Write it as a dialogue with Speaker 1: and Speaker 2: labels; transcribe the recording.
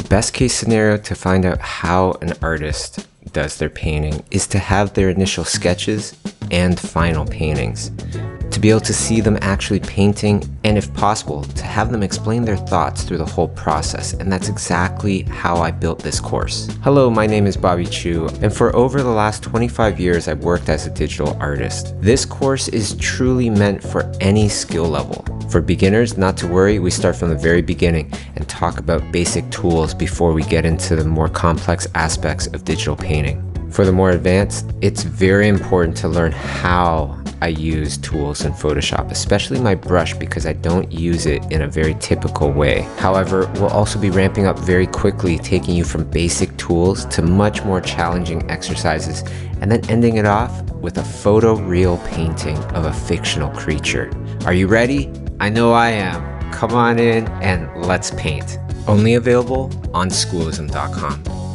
Speaker 1: best case scenario to find out how an artist does their painting is to have their initial sketches and final paintings, to be able to see them actually painting, and if possible, to have them explain their thoughts through the whole process. And that's exactly how I built this course. Hello, my name is Bobby Chiu, and for over the last 25 years, I've worked as a digital artist. This course is truly meant for any skill level. For beginners, not to worry, we start from the very beginning and talk about basic tools before we get into the more complex aspects of digital painting. For the more advanced, it's very important to learn how I use tools in Photoshop, especially my brush, because I don't use it in a very typical way. However, we'll also be ramping up very quickly, taking you from basic tools to much more challenging exercises, and then ending it off with a photoreal painting of a fictional creature. Are you ready? I know I am. Come on in and let's paint. Only available on schoolism.com.